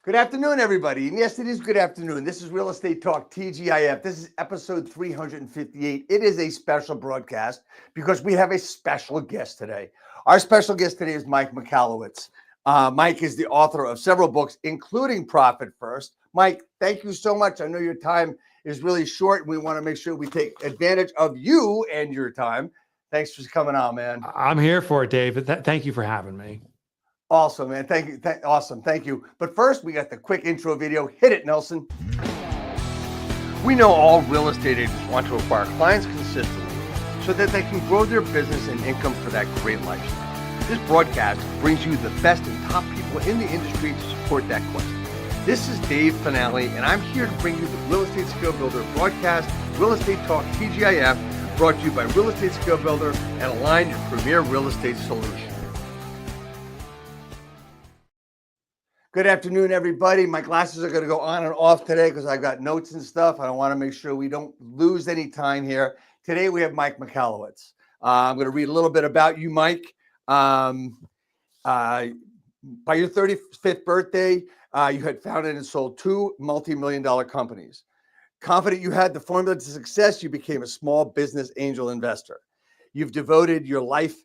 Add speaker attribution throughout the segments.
Speaker 1: Good afternoon, everybody. And yes, it is good afternoon. This is Real Estate Talk TGIF. This is episode 358. It is a special broadcast because we have a special guest today. Our special guest today is Mike Michalowicz. Mike is the author of several books, including Profit First. Mike, thank you so much. I know your time is really short, and we want to make sure we take advantage of you and your time. Thanks for coming on, man.
Speaker 2: I'm here for it, Dave. Thank you for having me.
Speaker 1: Awesome, man. Thank you. Awesome. Thank you. But first, we got the quick intro video. Hit it, Nelson. We know all real estate agents want to acquire clients consistently so that they can grow their business and income for that great lifestyle. This broadcast brings you the best and top people in the industry to support that quest. This is Dave Finale, and I'm here to bring you the Real Estate Skill Builder broadcast, Real Estate Talk TGIF, brought to you by Real Estate Skill Builder and Align, your premier real estate solution. Good afternoon, everybody. My glasses are going to go on and off today because I've got notes and stuff. I want to make sure we don't lose any time here. Today, we have Mike Michalowicz. I'm going to read a little bit about you, Mike. By your 35th birthday, you had founded and sold two multi-million-dollar companies. Confident you had the formula to success, you became a small business angel investor. You've devoted your life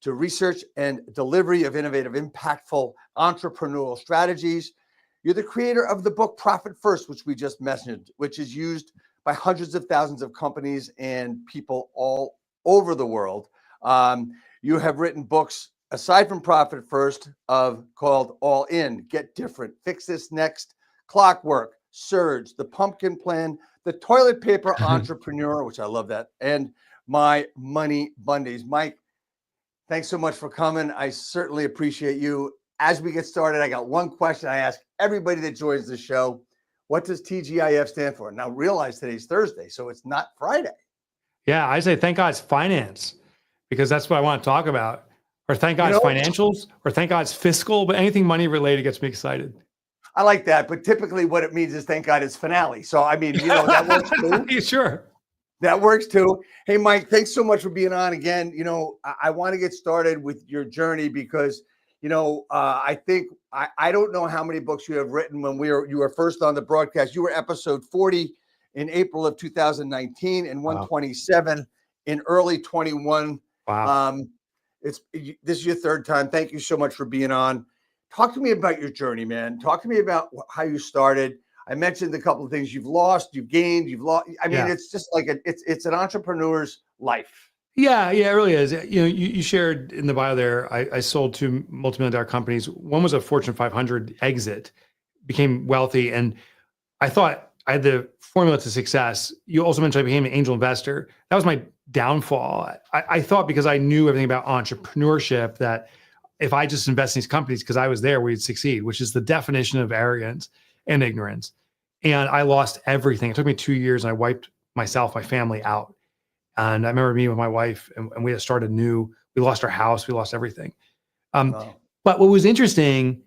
Speaker 1: to research and delivery of innovative, impactful entrepreneurial strategies. You're the creator of the book Profit First, which we just mentioned, which is used by hundreds of thousands of companies and people all over the world. You have written books aside from Profit First called All In, Get Different, Fix This Next, Clockwork, Surge, The Pumpkin Plan, The Toilet Paper Entrepreneur, which I love that, and My Money Mondays. Mike, thanks so much for coming. I certainly appreciate you. As we get started, I got one question I ask everybody that joins the show. What does TGIF stand for? Now, realize today's Thursday, so it's not Friday.
Speaker 2: Yeah, I say thank God it's finance, because that's what I want to talk about. Or thank God it's financials, or thank God it's fiscal, but anything money related gets me excited.
Speaker 1: I like that, but typically what it means is thank God it's finale. So, I mean, that works too.
Speaker 2: Sure.
Speaker 1: That works too. Hey, Mike, thanks so much for being on again. I want to get started with your journey because, I think I don't know how many books you have written. When you were first on the broadcast, you were episode 40 in April of 2019 and 127 in early 21.
Speaker 2: Wow.
Speaker 1: This is your third time. Thank you so much for being on. Talk to me about your journey, man. Talk to me about how you started. I mentioned a couple of things. You've lost, you've gained, you've lost. I mean, It's just like it's an entrepreneur's life.
Speaker 2: Yeah, it really is. You shared in the bio there, I sold two multi-million-dollar companies. One was a Fortune 500 exit, became wealthy. And I thought I had the formula to success. You also mentioned I became an angel investor. That was my downfall. I thought because I knew everything about entrepreneurship that if I just invest in these companies because I was there, we'd succeed, which is the definition of arrogance and ignorance. And I lost everything. It took me 2 years and I wiped myself, my family out. And I remember meeting with my wife and we had started new. We lost our house. We lost everything. But what was interesting,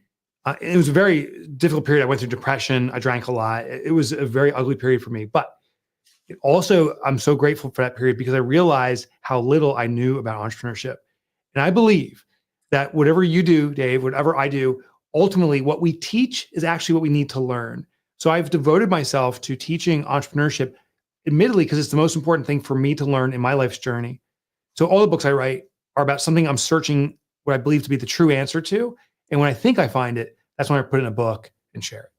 Speaker 2: it was a very difficult period. I went through depression. I drank a lot. It was a very ugly period for me. But also, I'm so grateful for that period because I realized how little I knew about entrepreneurship. And I believe that whatever you do, Dave, whatever I do, ultimately, what we teach is actually what we need to learn. So I've devoted myself to teaching entrepreneurship, admittedly, because it's the most important thing for me to learn in my life's journey. So all the books I write are about something I'm searching what I believe to be the true answer to. And when I think I find it, that's when I put it in a book and share it.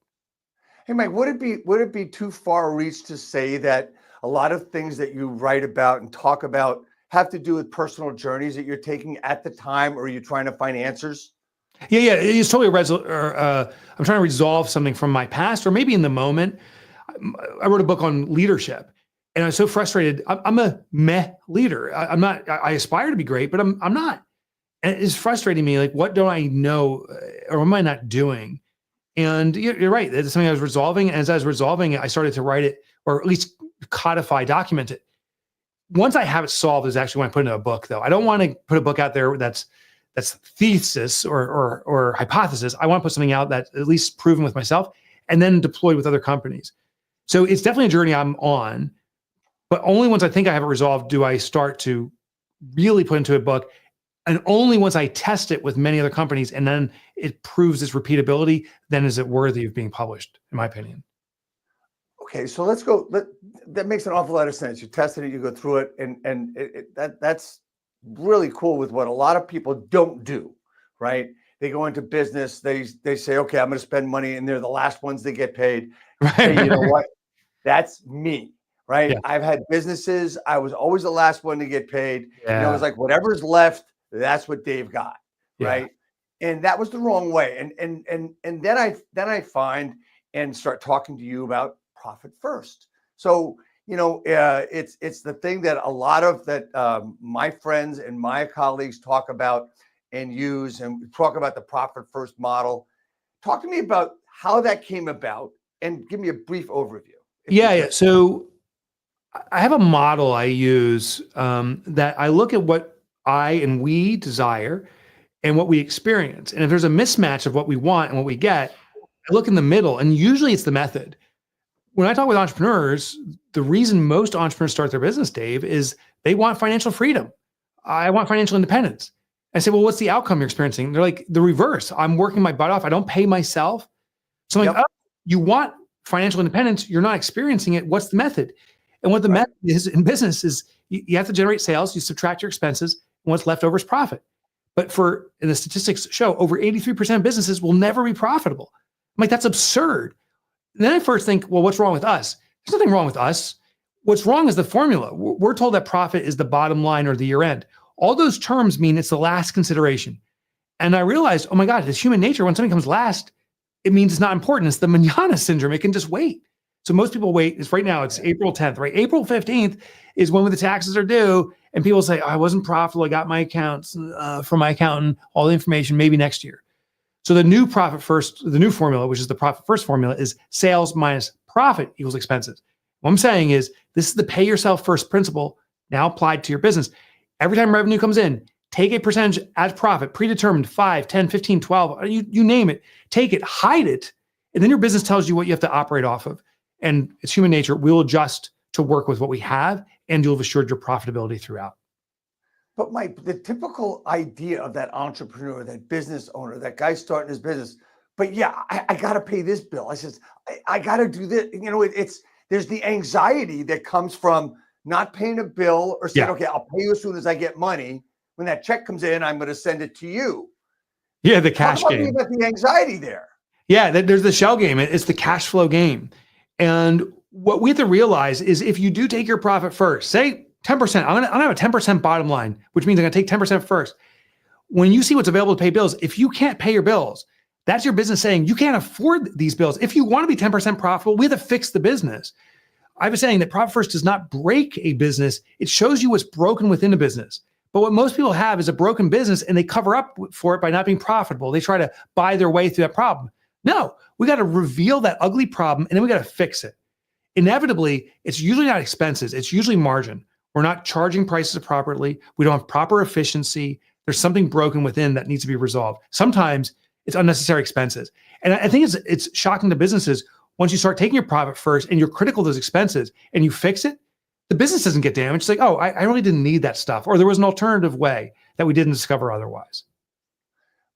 Speaker 1: Hey, Mike, would it be too far reach to say that a lot of things that you write about and talk about have to do with personal journeys that you're taking at the time, or are you trying to find answers?
Speaker 2: Yeah. It's totally I'm trying to resolve something from my past, or maybe in the moment. I wrote a book on leadership, and I was so frustrated. I'm a meh leader. I'm not. I aspire to be great, but I'm not. And it's frustrating me. Like, what don't I know, or what am I not doing? And you're right. It's something I was resolving. And as I was resolving it, I started to write it, or at least codify, document it. Once I have it solved is actually when I put it in a book, though. I don't want to put a book out there that's thesis or hypothesis. I want to put something out that's at least proven with myself and then deployed with other companies. So it's definitely a journey I'm on, but only once I think I have it resolved do I start to really put into a book. And only once I test it with many other companies and then it proves its repeatability, then is it worthy of being published, in my opinion.
Speaker 1: Okay, so let's go. That makes an awful lot of sense. You tested it, you go through it, and that's really cool with what a lot of people don't do, right? They go into business, they say, okay, I'm going to spend money, and they're the last ones that get paid.
Speaker 2: Right.
Speaker 1: Hey, you know what? That's me, right?
Speaker 2: Yeah.
Speaker 1: I've had businesses. I was always the last one to get paid.
Speaker 2: Yeah.
Speaker 1: You know, it was like whatever's left, that's what Dave got,
Speaker 2: Yeah.
Speaker 1: right? And that was the wrong way. And then I find and start talking to you about profit first. So, you know, it's the thing that a lot of my friends and my colleagues talk about and use, and we talk about the profit first model. Talk to me about how that came about and give me a brief overview.
Speaker 2: Yeah. So I have a model I use that I look at what I and we desire and what we experience. And if there's a mismatch of what we want and what we get, I look in the middle, and usually it's the method. When I talk with entrepreneurs, the reason most entrepreneurs start their business, Dave, is they want financial freedom. I want financial independence. I say, well, what's the outcome you're experiencing? They're like, the reverse. I'm working my butt off. I don't pay myself. So I'm like, oh, you want financial independence. You're not experiencing it. What's the method? And what the method is in business is you have to generate sales. You subtract your expenses, and what's left over is profit. But and the statistics show over 83% of businesses will never be profitable. I'm like, that's absurd. And then I first think, well, what's wrong with us? There's nothing wrong with us. What's wrong is the formula. We're told that profit is the bottom line or the year end. All those terms mean it's the last consideration. And I realized, oh my God, it's human nature. When something comes last, it means it's not important. It's the manana syndrome. It can just wait. So most people wait. It's right now, it's April 10th, right? April 15th is when the taxes are due. And people say, oh, I wasn't profitable. I got my accounts from my accountant, all the information, maybe next year. So the new the new formula, which is the profit first formula, is sales minus profit equals expenses. What I'm saying is this is the pay yourself first principle now applied to your business. Every time revenue comes in, take a percentage as profit, predetermined 5, 10, 15, 12, you name it, take it, hide it. And then your business tells you what you have to operate off of. And it's human nature. We'll adjust to work with what we have, and you'll have assured your profitability throughout.
Speaker 1: But the typical idea of that entrepreneur, that business owner, that guy starting his business, but yeah, I got to pay this bill. I says, I got to do this. You know, there's the anxiety that comes from not paying a bill or saying, okay, I'll pay you as soon as I get money. When that check comes in, I'm going to send it to you.
Speaker 2: Yeah, the cash
Speaker 1: Talk
Speaker 2: game.
Speaker 1: about the anxiety there.
Speaker 2: Yeah, there's the shell game. It's the cash flow game. And what we have to realize is if you do take your profit first, say 10%, I'm gonna have a 10% bottom line, which means I'm gonna take 10% first. When you see what's available to pay bills, if you can't pay your bills, that's your business saying you can't afford these bills. If you want to be 10% profitable, we have to fix the business. I was saying that profit first does not break a business. It shows you what's broken within a business. But what most people have is a broken business, and they cover up for it by not being profitable. They try to buy their way through that problem. No, we got to reveal that ugly problem, and then we got to fix it. Inevitably, it's usually not expenses. It's usually margin. We're not charging prices appropriately. We don't have proper efficiency. There's something broken within that needs to be resolved. Sometimes it's unnecessary expenses. And I think it's shocking to businesses once you start taking your profit first and you're critical of those expenses and you fix it, the business doesn't get damaged. It's like, oh, I really didn't need that stuff. Or there was an alternative way that we didn't discover otherwise.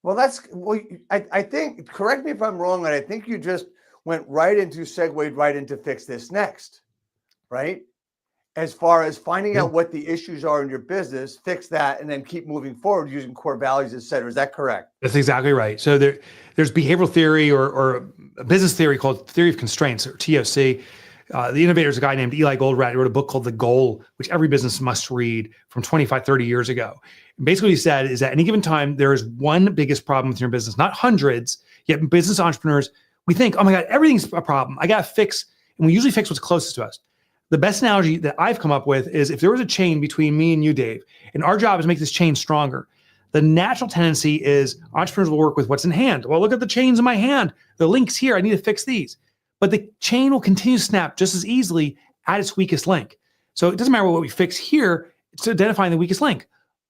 Speaker 1: Well, I think, correct me if I'm wrong, and I think you just segued right into fix this next, right? As far as finding out what the issues are in your business, fix that, and then keep moving forward using core values, et cetera. Is that correct?
Speaker 2: That's exactly right. So there's behavioral theory or a business theory called theory of constraints, or TOC. The innovator is a guy named Eli Goldratt. He wrote a book called The Goal, which every business must read, from 25, 30 years ago. And basically what he said is that at any given time, there is one biggest problem with your business, not hundreds, yet business entrepreneurs, we think, oh my God, everything's a problem. I got to fix, and we usually fix what's closest to us. The best analogy that I've come up with is if there was a chain between me and you, Dave, and our job is to make this chain stronger, the natural tendency is entrepreneurs will work with what's in hand. Well, look at the chains in my hand. The links here, I need to fix these. But the chain will continue to snap just as easily at its weakest link. So it doesn't matter what we fix here, it's identifying the weakest link.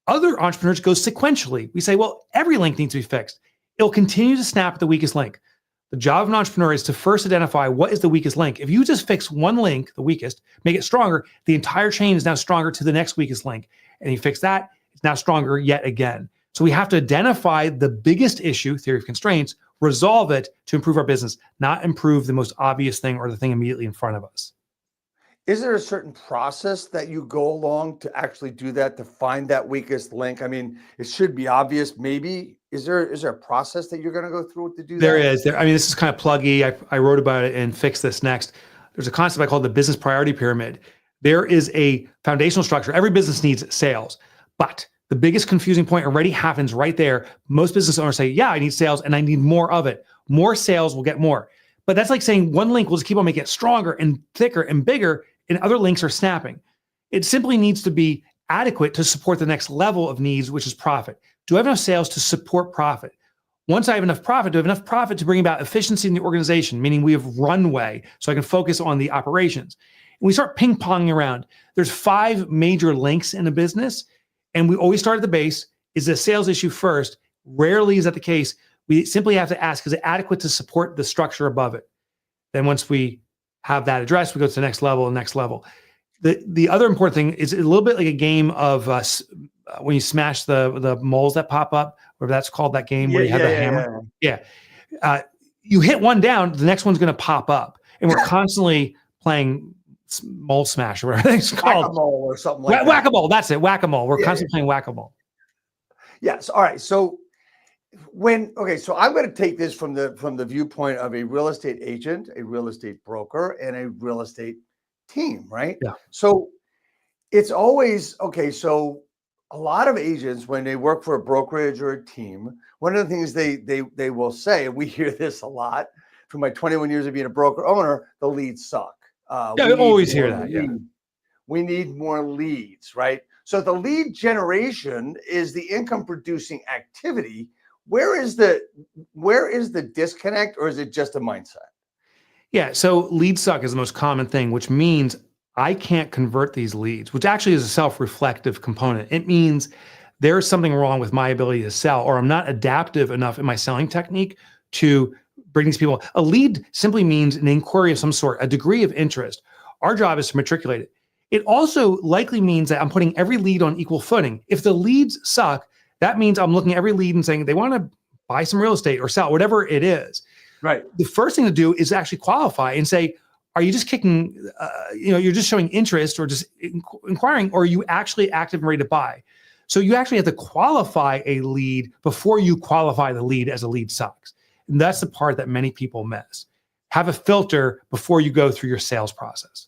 Speaker 2: Other entrepreneurs go sequentially. We say, well, every link needs to be fixed. It'll continue to snap at the weakest link. The job of an entrepreneur is to first identify what is the weakest link. If you just fix one link, the weakest, make it stronger, the entire chain is now stronger to the next weakest link. And you fix that, now stronger yet again. So we have to identify the biggest issue, theory of constraints, resolve it to improve our business, not improve the most obvious thing or the thing immediately in front of us.
Speaker 1: Is there a certain process that you go along to actually do that, to find that weakest link? I mean, it should be obvious, maybe. Is there a process that you're going to go through to do
Speaker 2: There
Speaker 1: that?
Speaker 2: is. I mean, this is kind of pluggy. I wrote about it in Fix This Next. There's a concept I call the business priority pyramid. There is a foundational structure. Every business needs sales, but the biggest confusing point already happens right there. Most business owners say, yeah, I need sales and I need more of it. More sales will get more. But that's like saying one link will just keep on making it stronger and thicker and bigger, and other links are snapping. It simply needs to be adequate to support the next level of needs, which is profit. Do I have enough sales to support profit? Once I have enough profit, do I have enough profit to bring about efficiency in the organization, meaning we have runway so I can focus on the operations? And we start ping-ponging around. There's 5 major links in a business, and we always start at the base. Is the sales issue first? Rarely is that the case. We simply have to ask, is it adequate to support the structure above it? Then once we have that addressed, we go to the next level and next level. The other important thing is a little bit like a game of when you smash the moles that pop up, or that's called that game where you have the hammer. Yeah. You hit one down, the next one's going to pop up. And we're constantly playing mole smash or whatever it's called.
Speaker 1: Whack-a-mole or something like that.
Speaker 2: Whack-a-mole. That's it. Whack-a-mole. We're constantly playing whack-a-mole.
Speaker 1: Yes. All right. So so I'm going to take this from the viewpoint of a real estate agent, a real estate broker, and a real estate team, right?
Speaker 2: Yeah.
Speaker 1: So it's always so a lot of agents, when they work for a brokerage or a team, one of the things they will say, and we hear this a lot from my 21 years of being a broker owner, the leads suck.
Speaker 2: I always hear that. Yeah.
Speaker 1: We need more leads, right? So the lead generation is the income producing activity. Where is the disconnect, or is it just a mindset?
Speaker 2: Yeah. So leads suck is the most common thing, which means I can't convert these leads, which actually is a self-reflective component. It means there's something wrong with my ability to sell, or I'm not adaptive enough in my selling technique to bring these people. A lead simply means an inquiry of some sort, a degree of interest. Our job is to matriculate it. It also likely means that I'm putting every lead on equal footing. If the leads suck, that means I'm looking at every lead and saying they want to buy some real estate or sell, whatever it is.
Speaker 1: Right.
Speaker 2: The first thing to do is actually qualify and say, are you just kicking, you're just showing interest or just inquiring, or are you actually active and ready to buy? So you actually have to qualify a lead before you qualify the lead as a lead sucks. And that's the part that many people miss. Have a filter before you go through your sales process.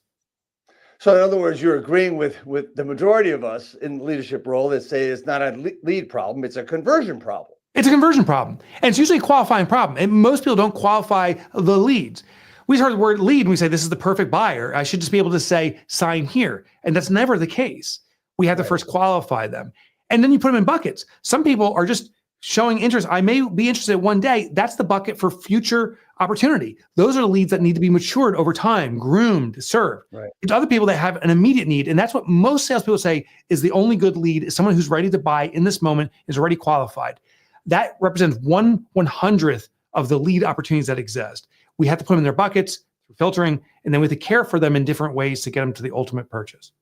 Speaker 1: So in other words, you're agreeing with the majority of us in the leadership role that say it's not a lead problem, it's a conversion problem.
Speaker 2: It's a conversion problem. And it's usually a qualifying problem. And most people don't qualify the leads. We heard the word lead and we say, this is the perfect buyer. I should just be able to say, sign here. And that's never the case. We have to first qualify them. And then you put them in buckets. Some people are just showing interest. I may be interested one day. That's the bucket for future opportunity. Those are the leads that need to be matured over time, groomed, served.
Speaker 1: Right.
Speaker 2: It's other people that have an immediate need. And that's what most salespeople say is the only good lead is someone who's ready to buy in this moment, is already qualified. That represents 1/100th of the lead opportunities that exist. We have to put them in their buckets through filtering, and then we have to care for them in different ways to get them to the ultimate purchase.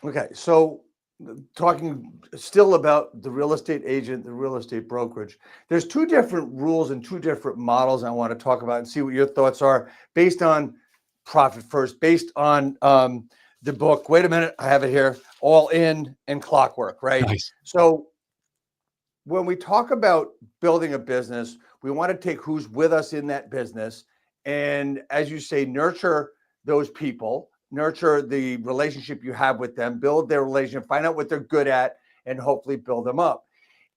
Speaker 1: Okay. So talking still about the real estate agent, the real estate brokerage, there's 2 different rules and 2 different models I want to talk about and see what your thoughts are based on profit first, based on the book. Wait a minute. I have it here. All In and Clockwork, right?
Speaker 2: Nice.
Speaker 1: So when we talk about building a business, we want to take who's with us in that business. And as you say, nurture those people, nurture the relationship you have with them, build their relationship, find out what they're good at, and hopefully build them up.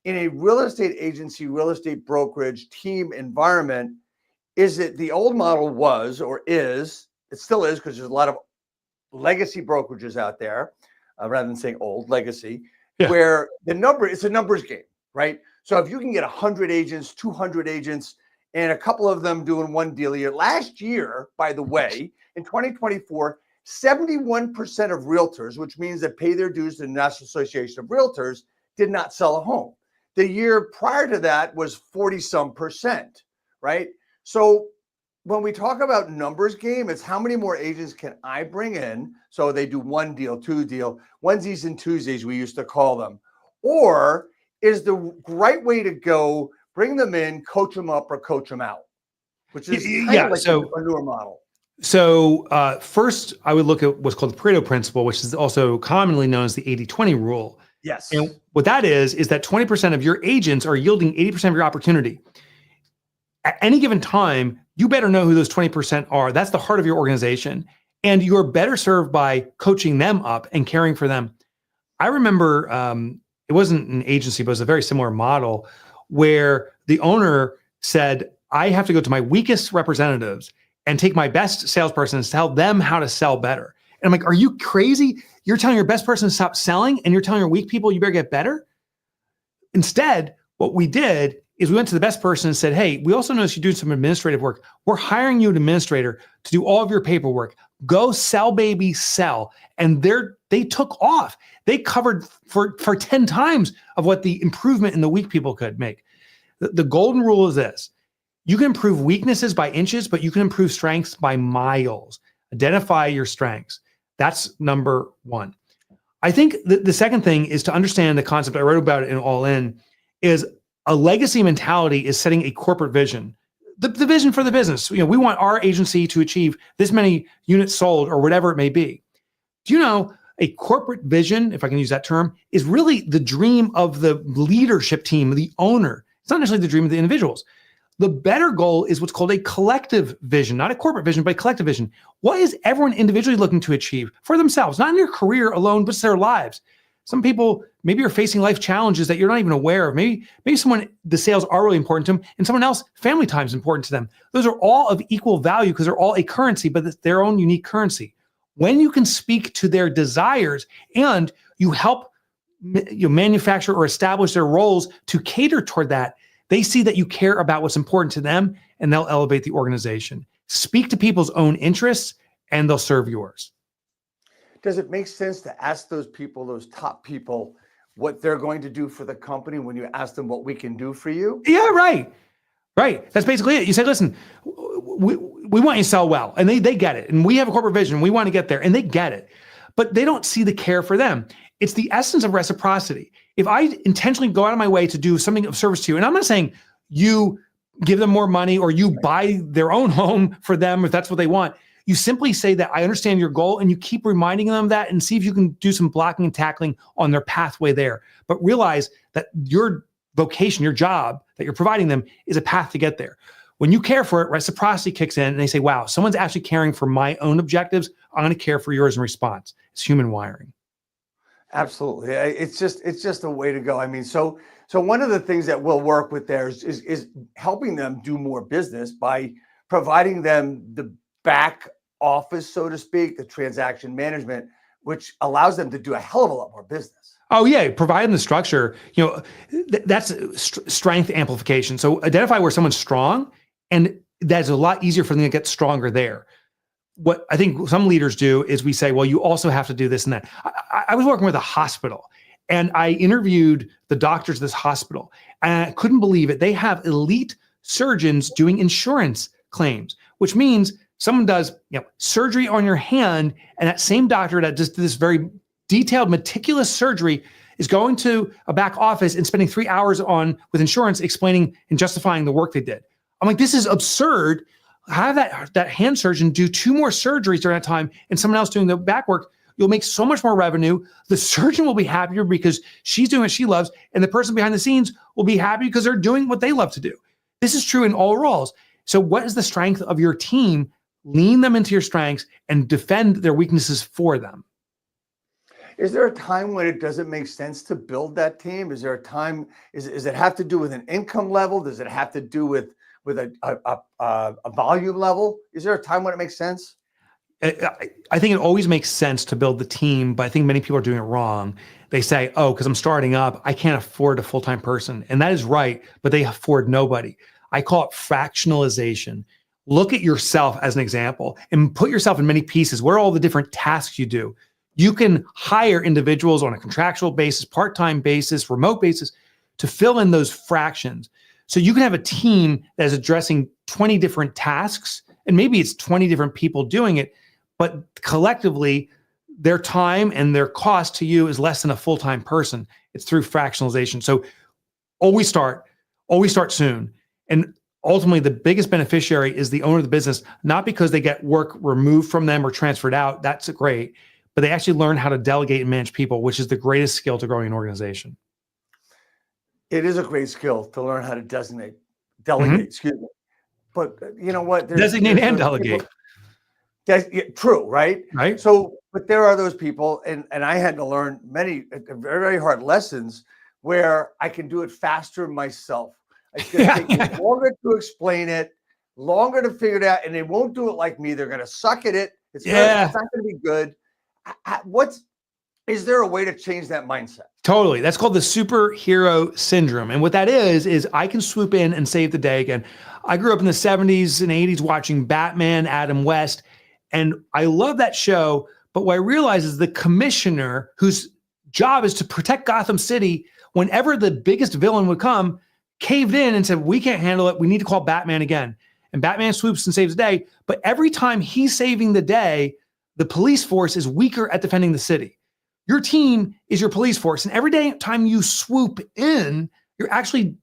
Speaker 1: In a real estate agency, real estate brokerage team environment, is it the old model was, or is, it still is, because there's a lot of legacy brokerages out there, rather than saying old, legacy, where it's a numbers game, right? So if you can get 100 agents, 200 agents, and a couple of them doing one deal a year. Last year, by the way, in 2024, 71% of realtors, which means that pay their dues to the National Association of Realtors, did not sell a home. The year prior to that was 40-some%, right? So when we talk about numbers game, it's how many more agents can I bring in? So they do one deal, 2 deal, onesies and Tuesdays, we used to call them. Or is the right way to go, bring them in, coach them up, or coach them out, which is kind of like a newer model?
Speaker 2: So first, I would look at what's called the Pareto principle, which is also commonly known as the 80-20 rule.
Speaker 1: Yes.
Speaker 2: And what that is that 20% of your agents are yielding 80% of your opportunity. At any given time, you better know who those 20% are. That's the heart of your organization. And you're better served by coaching them up and caring for them. I remember it wasn't an agency, but it was a very similar model where the owner said, I have to go to my weakest representatives and take my best salesperson and tell them how to sell better. And I'm like, are you crazy? You're telling your best person to stop selling and you're telling your weak people you better get better? Instead, what we did is we went to the best person and said, hey, we also noticed you do some administrative work. We're hiring you an administrator to do all of your paperwork. Go sell, baby, sell. And they took off. They covered for 10 times of what the improvement in the weak people could make. The golden rule is this. You can improve weaknesses by inches, but you can improve strengths by miles. Identify your strengths. That's number one. I think the second thing is to understand the concept. I wrote about it in All In, is a legacy mentality is setting a corporate vision. The vision for the business. We want our agency to achieve this many units sold or whatever it may be. Do you know a corporate vision, if I can use that term, is really the dream of the leadership team, the owner. It's not necessarily the dream of the individuals. The better goal is what's called a collective vision, not a corporate vision, but a collective vision. What is everyone individually looking to achieve for themselves, not in their career alone, but it's their lives? Some people maybe are facing life challenges that you're not even aware of. Maybe someone, the sales are really important to them, and someone else, family time is important to them. Those are all of equal value because they're all a currency, but it's their own unique currency. When you can speak to their desires and you help manufacture or establish their roles to cater toward that, they see that you care about what's important to them and they'll elevate the organization. Speak to people's own interests and they'll serve yours.
Speaker 1: Does it make sense to ask those people, those top people, what they're going to do for the company when you ask them what we can do for you?
Speaker 2: Yeah, right. Right. That's basically it. You say, listen, we want you to sell well. And they get it. And we have a corporate vision. We want to get there. And they get it. But they don't see the care for them. It's the essence of reciprocity. If I intentionally go out of my way to do something of service to you, and I'm not saying you give them more money or you buy their own home for them if that's what they want. You simply say that I understand your goal and you keep reminding them of that and see if you can do some blocking and tackling on their pathway there. But realize that your vocation, your job that you're providing them is a path to get there. When you care for it, reciprocity kicks in and they say, wow, someone's actually caring for my own objectives. I'm going to care for yours in response. It's human wiring.
Speaker 1: Absolutely. It's just a way to go. I mean, so one of the things that will work with theirs is helping them do more business by providing them the back office, so to speak, the transaction management, which allows them to do a hell of a lot more business.
Speaker 2: Oh yeah, providing the structure, that's strength amplification. So identify where someone's strong, and that's a lot easier for them to get stronger there. What I think some leaders do is we say, well, you also have to do this and that. I was working with a hospital and I interviewed the doctors of this hospital and I couldn't believe it. They have elite surgeons doing insurance claims, which means someone does surgery on your hand, and that same doctor that just did this very detailed, meticulous surgery is going to a back office and spending 3 hours with insurance explaining and justifying the work they did. I'm like, this is absurd. Have that hand surgeon do 2 more surgeries during that time and someone else doing the back work. You'll make so much more revenue. The surgeon will be happier because she's doing what she loves, and the person behind the scenes will be happy because they're doing what they love to do. This is true in all roles. So what is the strength of your team? Lean them into your strengths and defend their weaknesses for them.
Speaker 1: Is there a time when it doesn't make sense to build that team? Is there a time, is it have to do with an income level? Does it have to do with a volume level? Is there a time when it makes sense?
Speaker 2: I think it always makes sense to build the team, but I think many people are doing it wrong. They say, oh, because I'm starting up, I can't afford a full-time person. And that is right, but they afford nobody. I call it fractionalization. Look at yourself as an example and put yourself in many pieces. What are all the different tasks you do? You can hire individuals on a contractual basis, part-time basis, remote basis to fill in those fractions. So you can have a team that is addressing 20 different tasks, and maybe it's 20 different people doing it, but collectively their time and their cost to you is less than a full-time person. It's through fractionalization. So always start soon. And ultimately, the biggest beneficiary is the owner of the business, not because they get work removed from them or transferred out. That's great. But they actually learn how to delegate and manage people, which is the greatest skill to growing an organization.
Speaker 1: It is a great skill to learn how to delegate, excuse me. But you know what?
Speaker 2: Designate and delegate.
Speaker 1: True, right?
Speaker 2: Right.
Speaker 1: So, but there are those people, and I had to learn many very, very hard lessons where I can do it faster myself. It's going to take me longer to explain it, longer to figure it out, and they won't do it like me. They're going to suck at it. It's not going to be good. Is there a way to change that mindset?
Speaker 2: Totally. That's called the superhero syndrome. And what that is I can swoop in and save the day again. I grew up in the 70s and 80s watching Batman, Adam West, and I love that show. But what I realize is the commissioner, whose job is to protect Gotham City, whenever the biggest villain would come, caved in and said, we can't handle it. We need to call Batman again. And Batman swoops and saves the day. But every time he's saving the day, the police force is weaker at defending the city. Your team is your police force. And every time you swoop in, you're actually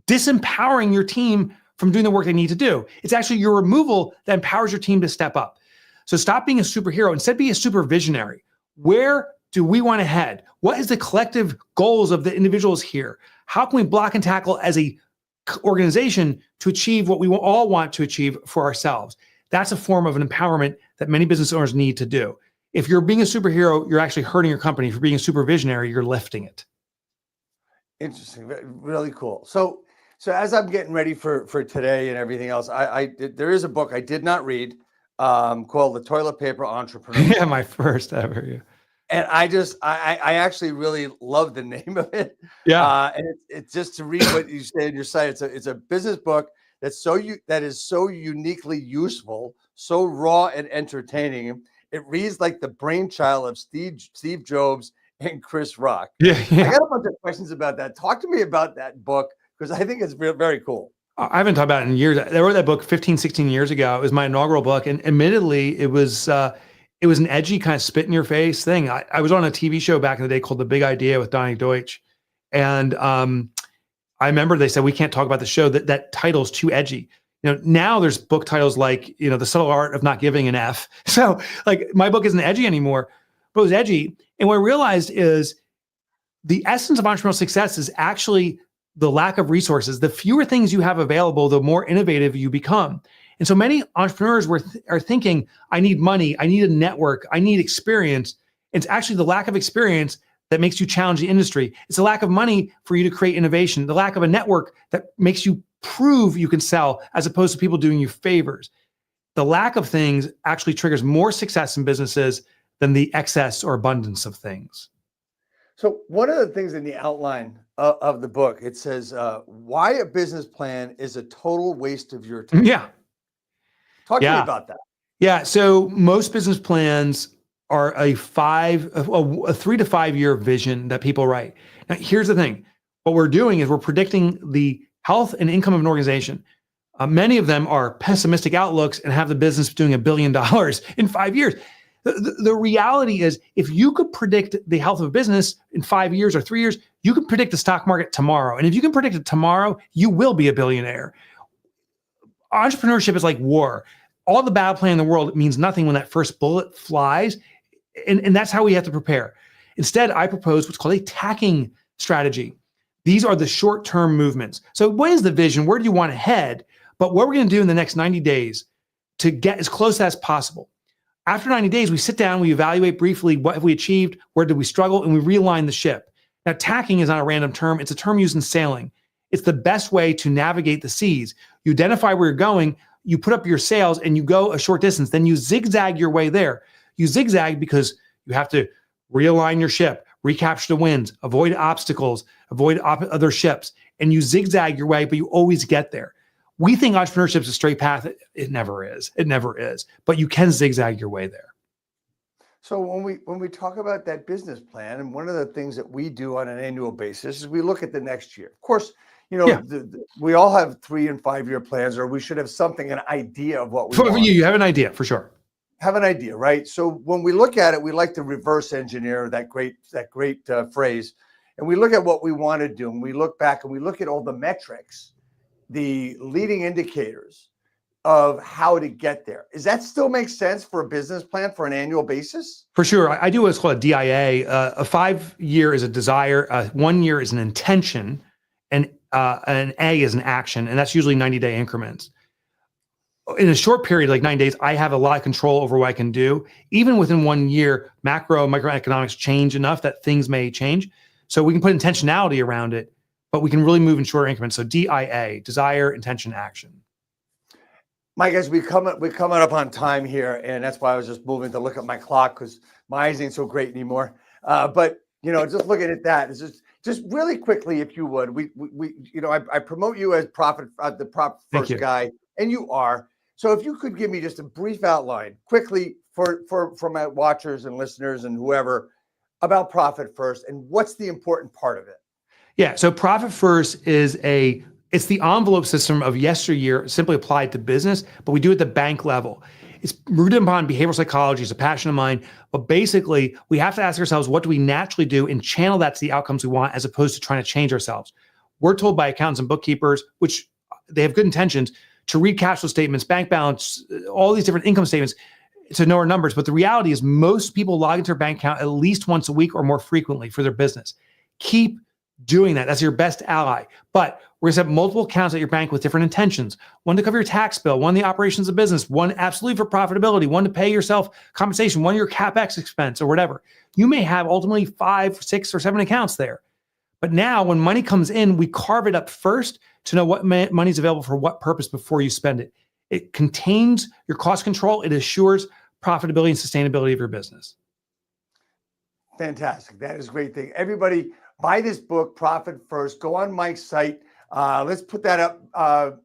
Speaker 2: disempowering your team from doing the work they need to do. It's actually your removal that empowers your team to step up. So stop being a superhero. Instead, be a super visionary. Where do we want to head? What is the collective goals of the individuals here? How can we block and tackle as a organization to achieve what we all want to achieve for ourselves? That's a form of an empowerment that many business owners need to do. If you're being a superhero, you're actually hurting your company. If you're being a super visionary, you're lifting it.
Speaker 1: Interesting. Really cool. So as I'm getting ready for today and everything else, there is a book I did not read called The Toilet Paper Entrepreneur.
Speaker 2: Yeah, my first ever. Yeah.
Speaker 1: And I actually really love the name of it.
Speaker 2: Yeah.
Speaker 1: And it's just to read what you say in your site. It's a business book that is so uniquely useful, so raw and entertaining. It reads like the brainchild of Steve Jobs and Chris Rock.
Speaker 2: Yeah.
Speaker 1: I got a bunch of questions about that. Talk to me about that book, because I think it's very cool.
Speaker 2: I haven't talked about it in years. I wrote that book 15, 16 years ago. It was my inaugural book. And admittedly, it was an edgy kind of spit in your face thing. I was on a TV show back in the day called The Big Idea with Donnie Deutsch. And I remember they said, we can't talk about the show. That title's too edgy. Now there's book titles like, The Subtle Art of Not Giving an F. So like my book isn't edgy anymore, but it was edgy. And what I realized is the essence of entrepreneurial success is actually the lack of resources. The fewer things you have available, the more innovative you become. And so many entrepreneurs are thinking, I need money, I need a network, I need experience. It's actually the lack of experience that makes you challenge the industry. It's the lack of money for you to create innovation, the lack of a network that makes you prove you can sell, as opposed to people doing you favors. The lack of things actually triggers more success in businesses than the excess or abundance of things.
Speaker 1: So one of the things in the outline of the book, it says, why a business plan is a total waste of your time.
Speaker 2: Yeah.
Speaker 1: Talk to me about that.
Speaker 2: Yeah. So most business plans are a 3 to 5 year vision that people write. Now, here's the thing. What we're doing is we're predicting the health and income of an organization. Many of them are pessimistic outlooks and have the business doing $1 billion in 5 years. The reality is, if you could predict the health of a business in 5 years or 3 years, you can predict the stock market tomorrow. And if you can predict it tomorrow, you will be a billionaire. Entrepreneurship is like war. All the battle plan in the world means nothing when that first bullet flies. And that's how we have to prepare. Instead, I propose what's called a tacking strategy. These are the short-term movements. So what is the vision? Where do you want to head? But what we're going to do in the next 90 days to get as close as possible. After 90 days, we sit down, we evaluate briefly what have we achieved, where did we struggle, and we realign the ship. Now, tacking is not a random term. It's a term used in sailing. It's the best way to navigate the seas. You identify where you're going, you put up your sails, and you go a short distance. Then you zigzag your way there. You zigzag because you have to realign your ship, recapture the winds, avoid obstacles, avoid other ships, and you zigzag your way, but you always get there. We think entrepreneurship is a straight path. It never is. It never is. But you can zigzag your way there.
Speaker 1: So when we talk about that business plan, and one of the things that we do on an annual basis is we look at the next year. Of course, we all have 3 and 5 year plans, or we should have something, an idea of what we want.
Speaker 2: You have an idea for sure.
Speaker 1: have an idea, right? So when we look at it, we like to reverse engineer that great phrase, and we look at what we want to do, and we look back and we look at all the metrics, the leading indicators of how to get there. Does that still make sense for a business plan for an annual basis?
Speaker 2: For sure. I do what's called a DIA. A 5-year is a desire, 1 year is an intention, and an A is an action, and that's usually 90-day increments. In a short period, like 9 days, I have a lot of control over what I can do. Even within 1 year, microeconomics change enough that things may change. So we can put intentionality around it, but we can really move in shorter increments. So DIA, desire, intention, action.
Speaker 1: Mike, as we're coming up on time here, and that's why I was just moving to look at my clock because my eyes ain't so great anymore. But just looking at that, it's just really quickly, if you would, I promote you as the profit first guy, and you are. So if you could give me just a brief outline quickly for my watchers and listeners and whoever about Profit First and what's the important part of it.
Speaker 2: Yeah. So Profit First is it's the envelope system of yesteryear simply applied to business, but we do it at the bank level. It's rooted upon behavioral psychology. It's a passion of mine. But basically, we have to ask ourselves, what do we naturally do and channel that to the outcomes we want as opposed to trying to change ourselves. We're told by accountants and bookkeepers, which they have good intentions, to read cash flow statements, bank balance, all these different income statements to know our numbers. But the reality is most people log into their bank account at least once a week or more frequently for their business. Keep doing that. That's your best ally. But we're going to have multiple accounts at your bank with different intentions. One to cover your tax bill, one the operations of business, one absolutely for profitability, one to pay yourself compensation, one your CapEx expense or whatever. You may have ultimately 5, 6, or 7 accounts there. But now when money comes in, we carve it up first to know what money is available for what purpose before you spend it. It contains your cost control. It assures profitability and sustainability of your business.
Speaker 1: Fantastic. That is a great thing. Everybody buy this book, Profit First. Go on Mike's site. Let's put that up.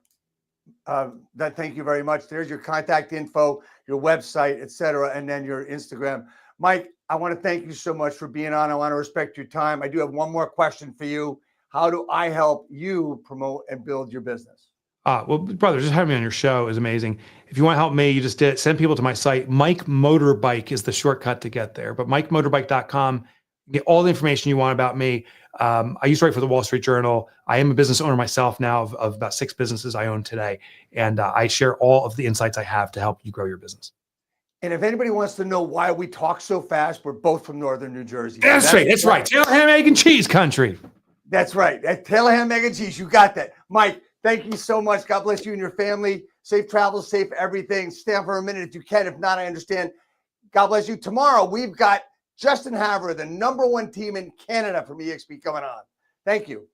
Speaker 1: Thank you very much. There's your contact info, your website, etc., and then your Instagram. Mike, I want to thank you so much for being on. I want to respect your time. I do have one more question for you. How do I help you promote and build your business?
Speaker 2: Well, brother, just having me on your show is amazing. If you want to help me, you just send people to my site. Mike Motorbike is the shortcut to get there. But MikeMotorbike.com, get all the information you want about me. I used to write for the Wall Street Journal. I am a business owner myself now of about 6 businesses I own today. And I share all of the insights I have to help you grow your business. And if anybody wants to know why we talk so fast, we're both from Northern New Jersey. That's right. That's right. Taylor ham, egg, and cheese country. That's right. That's Taylor ham, egg, and cheese. You got that. Mike, thank you so much. God bless you and your family. Safe travels, safe everything. Stay on for a minute if you can. If not, I understand. God bless you. Tomorrow, we've got Justin Haver, the #1 team in Canada from EXP coming on. Thank you.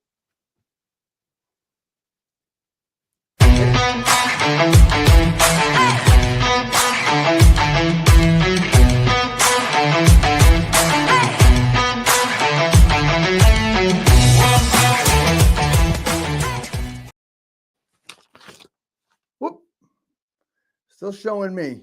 Speaker 2: Whoop. Still showing me.